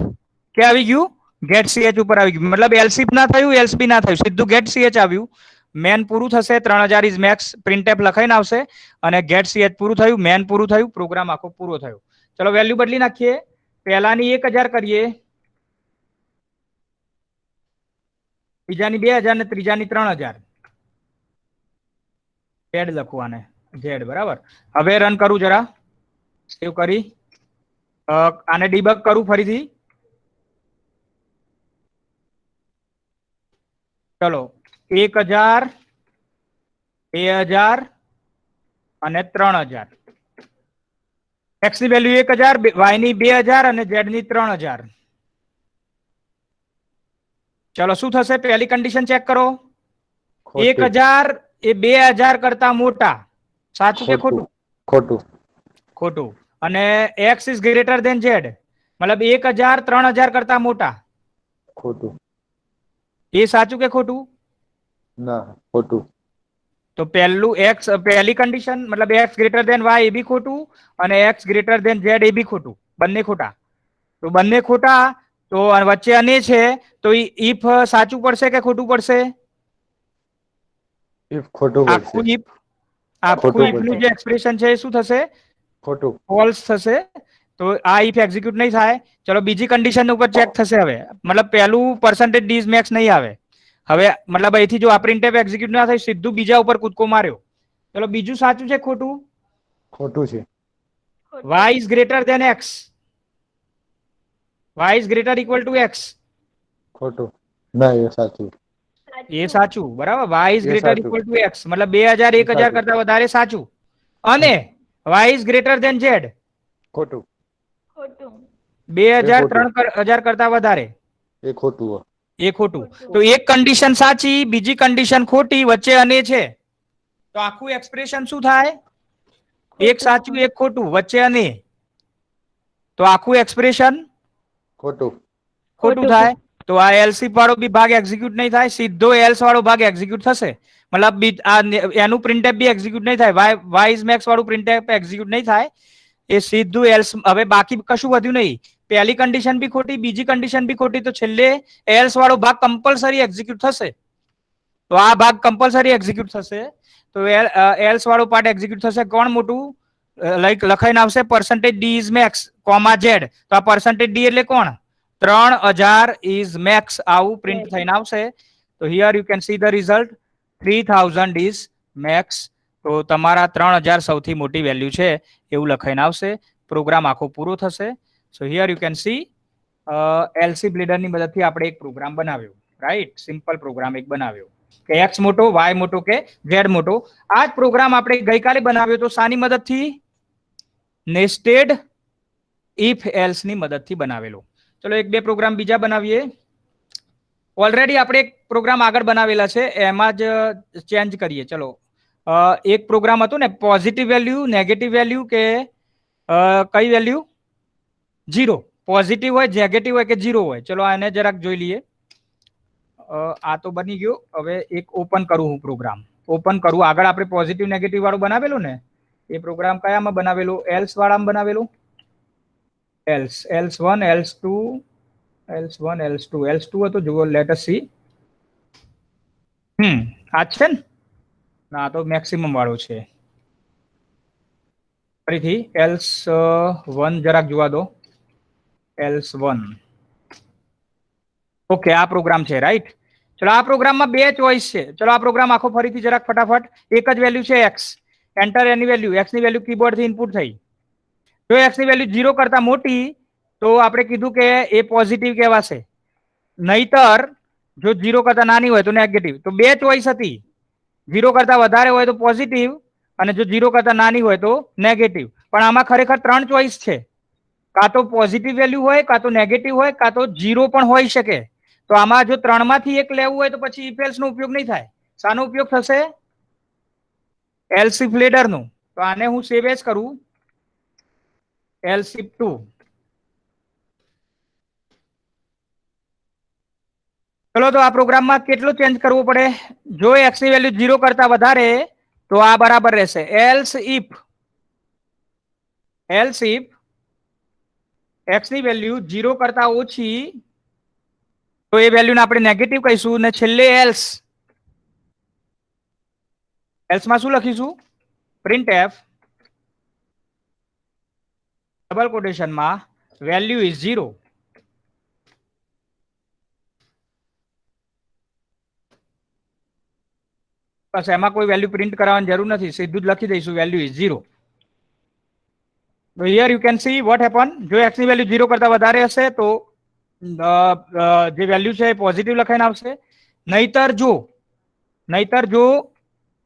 કે આવી ગયું? ગેટ ch ઉપર આવી ગયું. મતલબ એલ્સિફ ના થયું, એલ્સ બી ના થયું, સીધું ગેટ ch આવ્યું. મેન પૂરું થશે, 3000 ઇઝ મેક્સ પ્રિન્ટએફ લખાઈને આવશે અને ગેટ ch પૂરું થયું, મેન પૂરું થયું, પ્રોગ્રામ આખો પૂરો થયો. ચલો વેલ્યુ બદલી નાખીએ. પહેલાની 1000 કરીએ, બીજાની 2000 ને ત્રીજાની 3000. Z લખું આને, Z, બરાબર. હવે રન કરું, જરા સેવ કરી આને ડિબગ કરું ફરીથી. ચલો 1000, 2000 અને 3000. x ની વેલ્યુ 1000, y ની 2000 અને z ની 3000. ચલો શું થશે? પહેલી કન્ડિશન ચેક કરો. 1000 એ 2000 કરતા મોટા. સાચું કે ખોટું? ખોટું. ખોટું. અને x is greater than z, મતલબ 1000 3000 કરતા મોટા. ખોટું. એ સાચું કે ખોટું? ના, ખોટું. તો પહેલું x, પહેલી કન્ડિશન મતલબ x ગ્રેટર ધેન y એ બી ખોટું અને x ગ્રેટર ધેન z એ બી ખોટું. બંને ખોટા. તો બંને ખોટા, તો વચ્ચે અને છે, તો ઇફ સાચું પડશે કે ખોટું પડશે? ઇફ ખોટું આખું પડશે. ઇફ, આખું ઇફ નું જે એક્સપ્રેશન છે એ શું થશે? ખોટું. ફોલ્સ થશે. તો આ ઇફ એક્ઝિક્યુટ નહીં થાય. ચલો બીજી કન્ડિશન ઉપર ચેક થશે. હવે મતલબ પહેલું percentage d is max નહીં આવે. હવે મતલબ અહીંથી જો આ પ્રિન્ટએફ એક્ઝિક્યુટ ના થાય, સીધું બીજા ઉપર કૂદકો માર્યો. ચલો બીજું સાચું છે ખોટું? ખોટું છે. y is greater than x, y is greater equal to x. ખોટું. ના, એ સાચું. એ સાચું, બરાબર. y is એ greater સાચું. equal to x, મતલબ 2000 1000 કરતા વધારે સાચું. અને y is greater than z, ખોટું. ખોટું. 2000 3000 કરતા વધારે. એ ખોટું. એ ખોટું. તો એક કન્ડિશન સાચી, બીજી કન્ડિશન ખોટી, વચ્ચે અને છે, તો આખું એક્સપ્રેશન શું થાય? એક સાચું એક ખોટું, વચ્ચે અને, તો આખું એક્સપ્રેશન ખોટું. ખોટું થાય. તો આ એલસી વાળો બી ભાગ એક્ઝિક્યુટ નહીં થાય, સીધો એલ્સ વાળો ભાગ એક્ઝિક્યુટ થશે. મતલબ એનું પ્રિન્ટએફ બી એક્ઝિક્યુટ નહીં થાય, વાય ઇઝ મેક્સ વાળું પ્રિન્ટએફ એક્ઝિક્યુટ નહીં થાય, એ સીધું એલ્સ. હવે બાકી કશું વધ્યું નહીં. પહેલી કન્ડિશન બી ખોટી, બીજી કન્ડિશન બી ખોટી, તો છેલ્લે એલ્સ વાળો ભાગ કમ્પલસરી એક્ઝિક્યુટ થશે. તો આ ભાગ કમ્પલસરી એક્ઝિક્યુટ થશે. તો એલ્સ વાળો પાર્ટ એક્ઝિક્યુટ થશે. કોણ મોટું? લાઈક લખાઈને આવશે percentage d is max, z. તો આ percentage d એટલે કોણ? 3000 is max, આવું પ્રિન્ટ થઈને આવશે. તો here you can see the result, 3000 is max. તો તમારા 3000 સૌથી મોટી વેલ્યુ છે એવું લખાઈને આવશે. પ્રોગ્રામ આખો પૂરો થશે. સો here you can see LC bladder ની મદદથી આપણે એક પ્રોગ્રામ બનાવ્યો, રાઈટ? સિમ્પલ પ્રોગ્રામ એક બનાવ્યો કે x મોટો, y મોટો કે z મોટો. આ જ પ્રોગ્રામ આપણે ગઈકાલે બનાવ્યો તો શાની મદદથી? નેસ્ટેડ ઇફ એલ્સ ની મદદથી બનાવેલો. ચલો એક બે પ્રોગ્રામ બીજા બનાવીએ. ઓલરેડી આપણે એક પ્રોગ્રામ આગળ બનાવેલા છે, એમાં જ ચેન્જ કરીએ. ચલો એક પ્રોગ્રામ હતું ને, પોઝિટિવ વેલ્યુ, નેગેટિવ વેલ્યુ કે કઈ વેલ્યુ? 0. પોઝિટિવ હોય, નેગેટિવ હોય કે 0 હોય. ચલો આને જરાક જોઈ લઈએ. આ તો બની ગયો. હવે એક ઓપન કરું હું પ્રોગ્રામ. ઓપન કરું. આગળ આપણે પોઝિટિવ નેગેટિવ વાળું બનાવેલું ને, એ પ્રોગ્રામ કયામાં બનાવેલું? એલ્સ વાળામાં બનાવેલું. else1, else2, else1, else2, else2 હતો. જુઓ, લેટ અસ સી. આ છે ને? ના, તો મેક્સિમમ વાળો છે. ફરીથી else1 જરાક જોવા દો. else1. ઓકે, આ પ્રોગ્રામ છે, રાઈટ? ચલો આ પ્રોગ્રામમાં બે ચોઈસ છે. ચલો આ પ્રોગ્રામ આખો ફરીથી જરાક ફટાફટ. એક જ વેલ્યુ છે x. એન્ટર એની વેલ્યુ. x ની વેલ્યુ કીબોર્ડ થી ઇનપુટ થઈ. જો x ની વેલ્યુ 0 કરતા મોટી, તો આપણે કીધું કે એ પોઝિટિવ કહેવાશે. નહીતર જો 0 કરતા નાની હોય તો નેગેટિવ. તો બે ચોઈસ હતી. 0 કરતા વધારે હોય તો પોઝિટિવ, અને જો 0 કરતા નાની હોય તો નેગેટિવ. પણ આમાં ખરેખર ત્રણ ચોઈસ છે. કાં તો પોઝિટિવ વેલ્યુ હોય, કાં તો નેગેટિવ હોય, કાં તો 0 પણ હોઈ શકે. તો આમાં જો ત્રણમાંથી એક લેવું હોય તો પછી ઇફ એલ્સ નો ઉપયોગ નહીં થાય. શાનો ઉપયોગ થશે? એલ્સિફ લેડર નો. તો આને હું સેવ એઝ કરું, elseif2. ચલો તો આ પ્રોગ્રામમાં કેટલો ચેન્જ કરવો પડે? જો x ની વેલ્યુ 0 કરતા વધારે તો આ બરાબર રહેશે. else if x ની વેલ્યુ 0 કરતા ઓછી, તો એ વેલ્યુને આપણે નેગેટિવ કહીશું. ને છેલ્લે એલ્સમાં શું લખીશું? printf ડબલ કોટેશનમાં વેલ્યુ ઇઝ 0. બસ, એમાં કોઈ વેલ્યુ પ્રિન્ટ કરાવવાની જરૂર નથી, સીધું જ લખી દઈશું વેલ્યુ ઇઝ 0. તો here you can see what happen. જો x ની વેલ્યુ 0 કરતા વધારે હશે તો જે વેલ્યુ છે એ પોઝિટિવ લખાઈને આવશે. નહીતર જો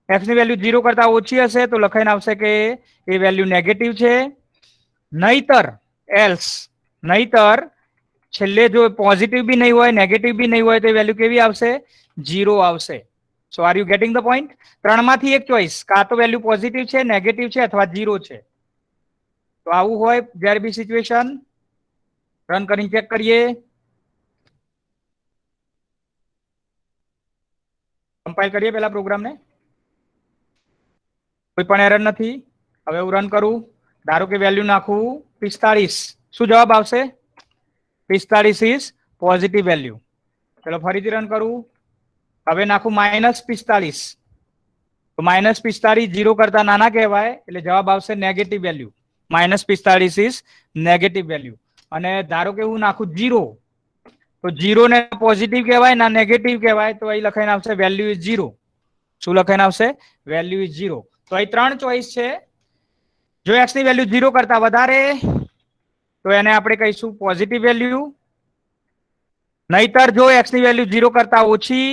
x ની વેલ્યુ 0 કરતા ઓછી હશે તો લખાઈને આવશે કે એ વેલ્યુ નેગેટિવ છે. નહીતર છેલ્લે જો પોઝિટિવ બી નહીં હોય, નેગેટિવ બી નહીં હોય, તો એ વેલ્યુ કેવી આવશે? 0 આવશે. So are you getting the point? ત્રણમાંથી એક ચોઈસ, કાં તો વેલ્યુ પોઝિટિવ છે, નેગેટિવ છે, અથવા 0 છે. તો આવું હોય જ્યારે બી સિચ્યુએશન. રન કરીને ચેક કરીએ. કમ્પાઇલ કરીએ પેલા પ્રોગ્રામને. કોઈ પણ એરર નથી. હવે હું રન કરું. ધારો કે વેલ્યુ નાખું 45. શું જવાબ આવશે? 45 ઇઝ પોઝિટિવ વેલ્યુ. ચલો ફરીથી રન કરું. હવે નાખું -45. તો -45 0 કરતા નાના કહેવાય, એટલે જવાબ આવશે negative value. -45 is negative value. અને ધારો કે હું નાખું 0, તો 0 ને પોઝિટિવ કહેવાય ના નેગેટિવ કહેવાય. તો અહીં લખાઈને આવશે વેલ્યુ ઇઝ 0. શું લખાઈને આવશે? Value is 0. તો અહીં ત્રણ ચોઈસ છે. જો x ની વેલ્યુ 0 કરતા વધારે તો એને આપણે કહીશું પોઝિટિવ વેલ્યુ. નહીતર જો x ની વેલ્યુ 0 કરતા ઓછી,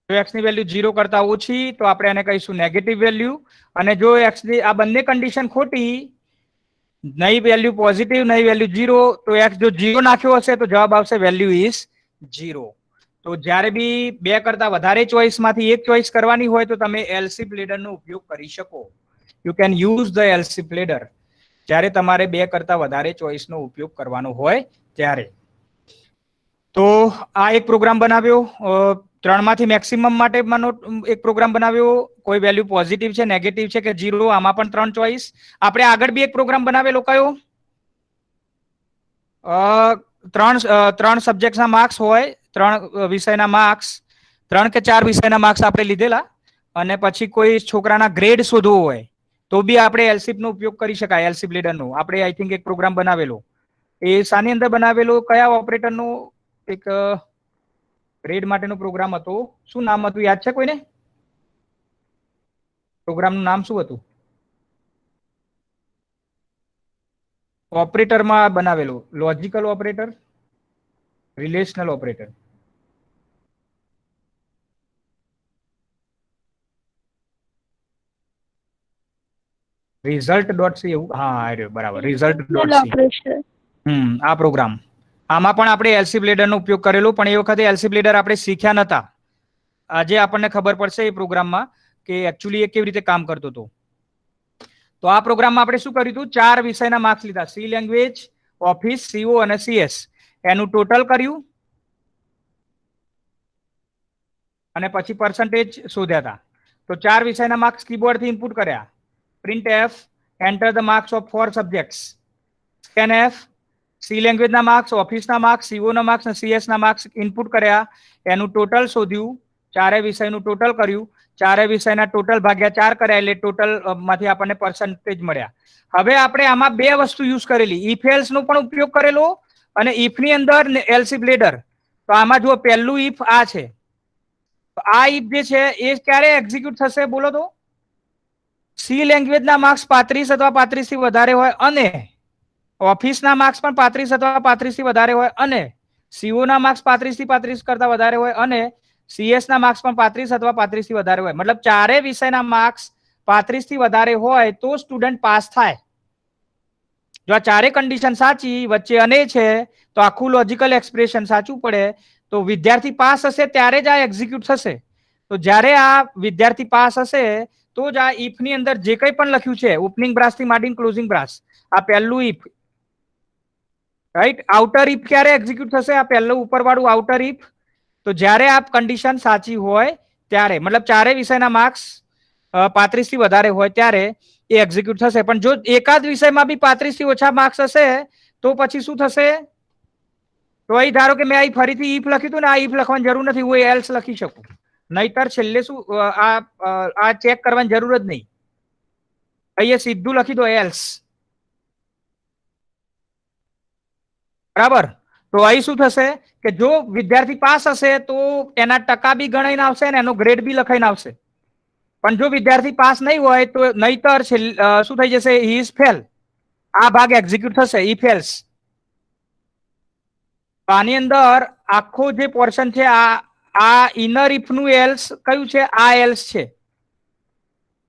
જો x ની વેલ્યુ 0 કરતા ઓછી તો આપણે એને કહીશું નેગેટિવ વેલ્યુ. અને જો x ની આ બંને કન્ડિશન ખોટી, નઈ વેલ્યુ પોઝિટિવ, નઈ વેલ્યુ 0, તો x જો 0 નાખ્યો હશે તો જવાબ આવશે વેલ્યુ ઇઝ 0. તો જ્યારે બી બે કરતા વધારે ચોઈસ માંથી એક ચોઈસ કરવાની હોય તો તમે એલસી પ્લેડર નો ઉપયોગ કરી શકો. You can use the else if ladder જ્યારે તમારે બે કરતા વધારે ચોઈસ નો ઉપયોગ કરવાનો હોય ત્યારે. તો આ એક પ્રોગ્રામ બનાવ્યો, ત્રણમાંથી મેક્સિમમ માટે એક પ્રોગ્રામ બનાવ્યો. કોઈ વેલ્યુ પોઝિટિવ છે, નેગેટિવ છે કે 0, આમાં પણ 3 ચોઈસ. આપણે આગળ બી એક પ્રોગ્રામ બનાવેલો કયો, ત્રણ સબ્જેક્ટના માર્ક્સ હોય, 3 વિષયના માર્ક્સ, 3 કે 4 વિષયના માર્ક્સ આપણે લીધેલા, અને પછી કોઈ છોકરાના ગ્રેડ શોધવો હોય તો બી આપણે એલસીપ નો ઉપયોગ કરી શકાય. એલસી પ્લેડર નો આપણે આઈ થિંક એક પ્રોગ્રામ બનાવેલો. એ શાની અંદર બનાવેલો, કયા ઓપરેટર નો, એક ગ્રેડ માટેનો પ્રોગ્રામ હતો. શું નામ હતું, યાદ છે કોઈને? પ્રોગ્રામનું નામ શું હતું? ઓપરેટરમાં બનાવેલું, logical operator, relational operator. result.c એવું, હા આર્યો બરાબર, result.c. આ પ્રોગ્રામ, આમાં પણ આપણે એલસી પ્લેડર નો ઉપયોગ કરેલો, પણ એ વખતે એલસી પ્લેડર આપણે શીખ્યા નતા. આજે આપણને ખબર પડશે એ પ્રોગ્રામમાં કે એકચ્યુઅલી એ કેવી રીતે કામ કરતો હતો. તો આ પ્રોગ્રામમાં આપણે શું કર્યું હતું, 4 વિષયના માર્ક્સ લીધા, સી લેંગ્વેજ, ઓફિસ, સીઓ અને સીએસ. એનું ટોટલ કર્યું અને પછી પર્સન્ટેજ શોધ્યા હતા. તો 4 વિષયના માર્ક્સ કીબોર્ડ થી ઇનપુટ કર્યા. printf enter the marks of 4 subjects. scanf C language ના માર્ક્સ, ઓફિસ ના માર્ક્સ, સીઓ ના માર્ક્સ અને સીએસ ના માર્ક્સ ઇનપુટ કર્યા. એનું ટોટલ શોધ્યું, 4 વિષયનું ટોટલ કર્યું, 4 વિષયના ટોટલ ભાગ્યા 4 કર્યા એટલે ટોટલ માંથી આપણને પર્સન્ટેજ મળ્યા. હવે આપણે આમાં બે વસ્તુ યુઝ કરેલી, ઇફ એલ્સ નો પણ ઉપયોગ કરેલો અને ઇફ ની અંદર એલસી પ્લેડર. તો આમાં જુઓ, પહેલું ઇફ આ છે, આ ઇફ જે છે એ ક્યારે એક્ઝિક્યુટ થશે બોલો તો? સી લેંગ્વેજ ના માર્ક્સ 35 અથવા 35 થી વધારે હોય અને ઓફિસ ના માર્ક્સ પણ 35 અથવા 35 થી વધારે હોય અને સીઓ ના માર્ક્સ 35 થી 35 કરતા વધારે હોય અને સીએસ ના માર્ક્સ પણ 35 અથવા 35 થી વધારે હોય. મતલબ ચારે વિષયના માર્ક્સ 35 થી વધારે હોય તો સ્ટુડન્ટ પાસ થાય. જો આ ચારે કન્ડિશન સાચી, વચ્ચે અને છે, તો આખું લોજિકલ એક્સપ્રેશન સાચું પડે. તો વિદ્યાર્થી પાસ હશે ત્યારે જ આ એક્ઝિક્યુટ થશે. તો જ્યારે આ વિદ્યાર્થી પાસ હશે તો જ આ ઇફ ની અંદર જે કંઈ પણ લખ્યું છે, ઓપનિંગ બ્રાસ થી માંડીને ક્લોઝિંગ બ્રાસ, આ પહેલું ઇફ, રાઈટ. આઉટર ઇફ ક્યારે એક્ઝિક્યુટ થશે? આ પહેલું ઉપરવાળું આઉટર ઇફ. તો જ્યારે આ કન્ડિશન સાચી હોય ત્યારે, મતલબ ચારે વિષયના માર્ક્સ 35 થી વધારે હોય ત્યારે એ એક્ઝિક્યુટ થશે. પણ જો એકાદ વિષયમાં બી 35 થી ઓછા માર્ક્સ હશે તો પછી શું થશે? તો અહીં ધારો કે મેં અહીં ફરીથી ઇફ લખ્યું હતું ને, આ ઇફ લખવાની જરૂર નથી, હું એલ્સ લખી શકું. નહીતર છેલ્લે શું, આ ચેક કરવાની જરૂર જ નહીં, અહીંયા સીધું લખી દો એલ્સ. બરાબર. તો અહીં શું થશે કે જો વિદ્યાર્થી પાસ હશે તો એના ટકા બી ગણાઈને આવશે ને એનો ગ્રેડ બી લખાઈને આવશે. પણ જો વિદ્યાર્થી પાસ નહીં હોય તો નહીતર શું થઈ જશે? He is fail. આ ભાગ એક્ઝિક્યુટ થશે, ઇફ એલ્સ. આની અંદર આખો જે પોર્શન છે, આ ઇનર ઇફ નું એલ્સ કયું છે? આ એલ્સ છે.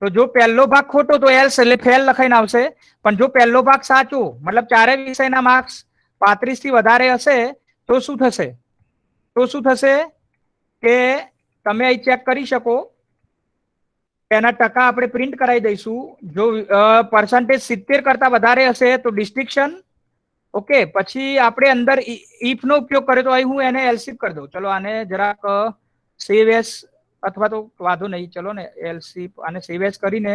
તો જો પહેલો ભાગ ખોટો તો એલ્સ એટલે ફેલ લખાઈને આવશે. પણ જો પહેલો ભાગ સાચો, મતલબ ચારે વિષયના માર્ક્સ 35 થી વધારે હશે તો શું થશે? તો શું થશે કે તમે અહીં ચેક કરી શકો, એના ટકા આપણે પ્રિન્ટ કરાવી દઈશું. જો પર્સન્ટેજ 70 કરતા વધારે હશે તો ડિસ્ટિંક્શન. ઓકે, પછી આપણે અંદર ઇફ નો ઉપયોગ કર્યો તો અહીં હું એને એલસીફ કરી દઉં. ચલો આને જરાક સેવ એસ, અથવા તો વાંધો નહીં, ચલો ને એલસીફ, આને સેવ એસ કરીને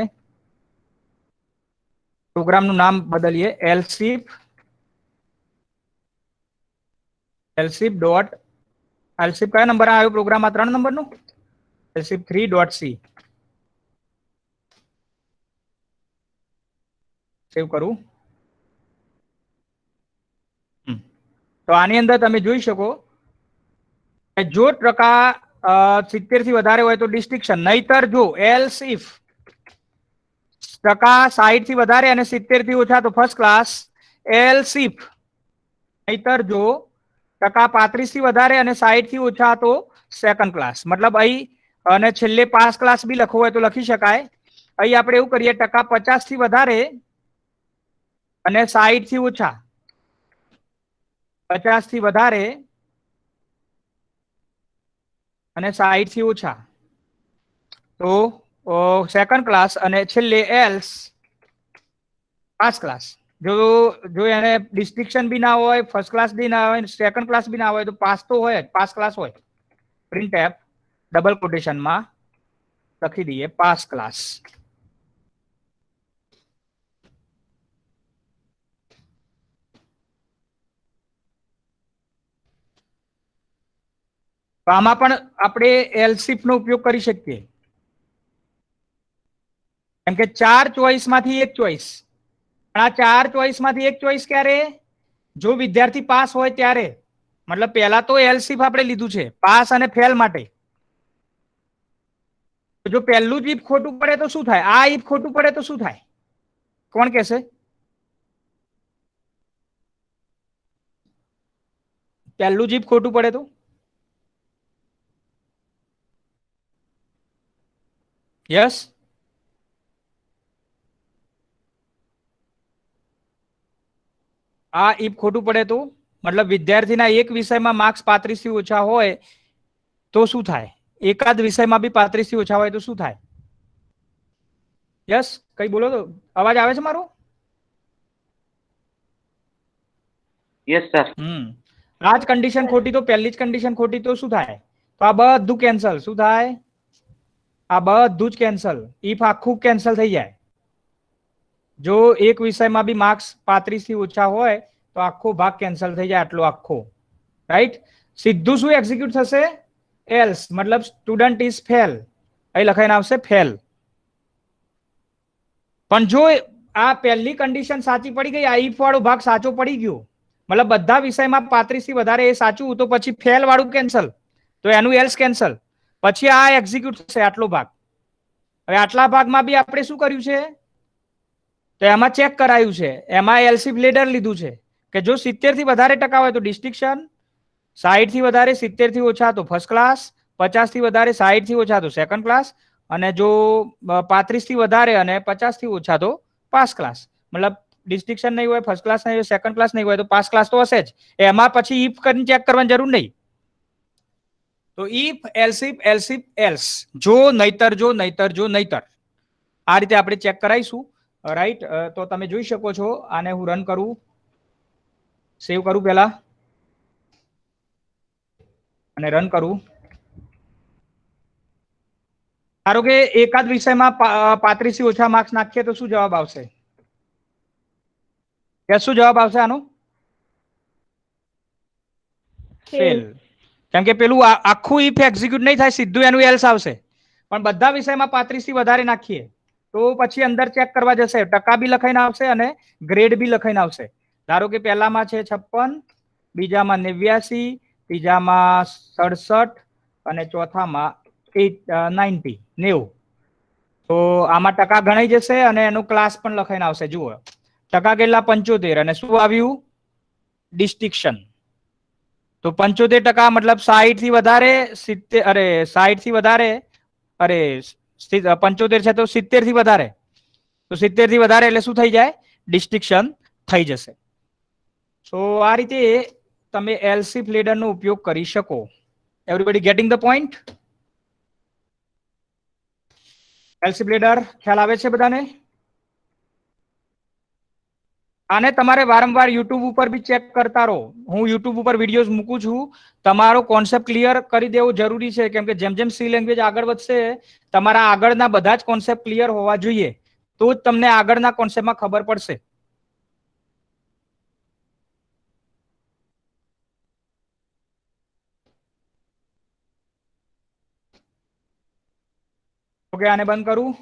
પ્રોગ્રામનું નામ બદલીએ, એલસીફ ડોટ, એલસીફ કયા નંબર આવ્યો પ્રોગ્રામ? આ 3 નંબરનું, એલસીફ 3.c. સેવ કરું. તો આની અંદર તમે જોઈ શકો કે જો ટકા 70 થી વધારે હોય તો ડિસ્ટિંક્શન, નહીતર જો એલ્સ ઇફ ટકા 60 થી વધારે અને 70 થી ઓછા તો ફર્સ્ટ ક્લાસ, એલ્સ ઇફ નહીતર જો ટકા 35 થી વધારે અને 60 થી ઓછા તો સેકન્ડ ક્લાસ. મતલબ અહીં અને છેલ્લે પાસ ક્લાસ બી લખવો હોય તો લખી શકાય. અહીં આપણે એવું કરીએ, ટકા 50 થી વધારે અને 60 થી ઓછા, 50 થી વધારે અને 60 થી ઓછા તો સેકન્ડ ક્લાસ, અને છેલ્લે એલ્સ પાસ ક્લાસ. જો જો એને ડિસ્ટિંક્શન બી ના હોય, ફર્સ્ટ ક્લાસ બી ના હોય, સેકન્ડ ક્લાસ બી ના હોય, તો પાસ તો હોય જ, પાસ ક્લાસ હોય. પ્રિન્ટ એપ ડબલ કોટેશનમાં લખી દઈએ પાસ ક્લાસ. તો આમાં પણ આપણે એલસીફ નો ઉપયોગ કરી શકીએ, કેમ કે 4 ચોઈસ માંથી એક ચોઈસ. આ 4 ચોઈસ માંથી એક ચોઈસ ક્યારે? જો વિદ્યાર્થી પાસ હોય ત્યારે. મતલબ પહેલા તો એલસીફ આપણે લીધું છે પાસ અને ફેલ માટે. જો પહેલું જ ઇફ ખોટું પડે તો શું થાય? આ ઇફ ખોટું પડે તો શું થાય? કોણ કહેશે? પહેલું જ ઇફ ખોટું પડે તો? યસ. આ ઇફ ખોટું પડે તો મતલબ વિદ્યાર્થીના એક વિષયમાં માર્ક્સ 35 થી ઓછા હોય તો શું થાય? એકાદ વિષયમાં બી 35 થી ઓછા હોય તો શું થાય? યસ, કઈ બોલો તો. અવાજ આવે છે મારો? Yes sir. આ જ કન્ડિશન ખોટી તો પહેલી જ કન્ડિશન ખોટી તો શું થાય? તો આ બધું કેન્સલ. શું થાય? આ બધું જ કેન્સલ. ઇફ આખું કેન્સલ થઈ જાય. જો એક વિષયમાં બી માર્ક્સ 35 થી ઓછા હોય તો આખો ભાગ કેન્સલ થઈ જાય, આટલો આખો. રાઈટ? સીધું શું એક્ઝિક્યુટ થશે? એલ્સ, મતલબ સ્ટુડન્ટ ઇઝ ફેલ. અહીં લખાઈને આવશે ફેલ. પણ જો આ પહેલી કન્ડિશન સાચી પડી ગઈ, આ ઇફ વાળો ભાગ સાચો પડી ગયો, મતલબ બધા વિષયમાં 35 થી વધારે એ સાચું, તો પછી ફેલ વાળું કેન્સલ, તો એનું એલ્સ કેન્સલ. પછી આ એક્ઝિક્યુટ થશે આટલો ભાગ. હવે આટલા ભાગમાં બી આપણે શું કર્યું છે? તો એમાં ચેક કરાયું છે, એમાં એલસી બ્લેડર લીધું છે કે જો 70 થી વધારે ટકા હોય તો ડિસ્ટિંક્શન, 60 થી વધારે 70 થી ઓછા તો ફર્સ્ટ ક્લાસ, 50 થી વધારે 60 થી ઓછા તો સેકન્ડ ક્લાસ, અને જો 35 થી વધારે અને 50 થી ઓછા તો પાસ ક્લાસ. મતલબ ડિસ્ટિંક્શન નહીં હોય, ફર્સ્ટ ક્લાસ નહીં હોય, સેકન્ડ ક્લાસ નહીં હોય તો પાસ ક્લાસ તો હશે જ. એમાં પછી ઇફ કરીને ચેક કરવાની જરૂર નહીં. તો ઇફ એલ્સિફ એલ્સિફ એલ્સ, જો નહીતર જો નહીતર જો નહીતર, આ રીતે આપણે ચેક કરાવીશું. રાઈટ? તો તમે જોઈ શકો છો. આને હું રન કરું, સેવ કરું પહેલા અને રન કરું. ધારો કે એકાદ વિષયમાં 35 થી ઓછા માર્ક્સ નાખીએ તો શું જવાબ આવશે? શું જવાબ આવશે આનો? ફેલ. કેમ કે પેલું આખું ઇફ એક્ઝિક્યુટ નહીં થાય, સીધું એનું એલ્સ આવશે. પણ બધા વિષયમાં 35 થી વધારે નાખીએ તો પછી અંદર ચેક કરવા જશે, ટકા બી લખાઈને આવશે અને ગ્રેડ બી લખાઈને આવશે. ધારો કે પહેલામાં છે 56, બીજામાં 89, ત્રીજામાં 67 અને ચોથામાં 90. તો આમાં ટકા ગણાઈ જશે અને એનો ક્લાસ પણ લખાઈને આવશે. જુઓ ટકા કેટલા? 75. અને શું આવ્યું? ડિસ્ટિંક્શન. તો 75% મતલબ 60 થી વધારે 70, અરે 60 થી વધારે, અરે 75 છે તો 70 થી વધારે, તો 70 થી વધારે એટલે શું થઈ જાય? ડિસ્ટિંક્શન થઈ જશે. તો આ રીતે તમે એલસી બ્લેડર નો ઉપયોગ કરી શકો. Everybody getting the point? LC બ્લેડર ખ્યાલ આવે છે બધાને? આને તમારે વારંવાર યુટ્યુબ ઉપર બી ચેક કરતા રહો. હું યુટ્યુબ ઉપર વિડીયોઝ મૂકું છું. તમારો કોન્સેપ્ટ ક્લિયર કરી દેવો જરૂરી છે, કેમ કે જેમ જેમ સી લેંગ્વેજ આગળ વધશે તમારા આગળના બધા જ કોન્સેપ્ટ ક્લિયર હોવા જોઈએ, તો જ તમને આગળના કોન્સેપ્ટમાં ખબર પડશે. ઓકે, આને બંધ કરું.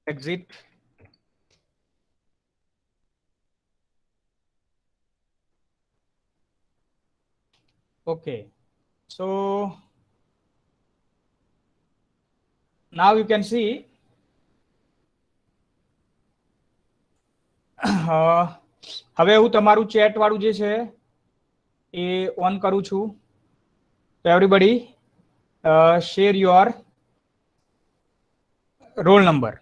Exit. Okay, so now you can see હવે હું તમારું ચેટ વાળું જે છે એ ઓન કરું છું. તો everybody share your roll number.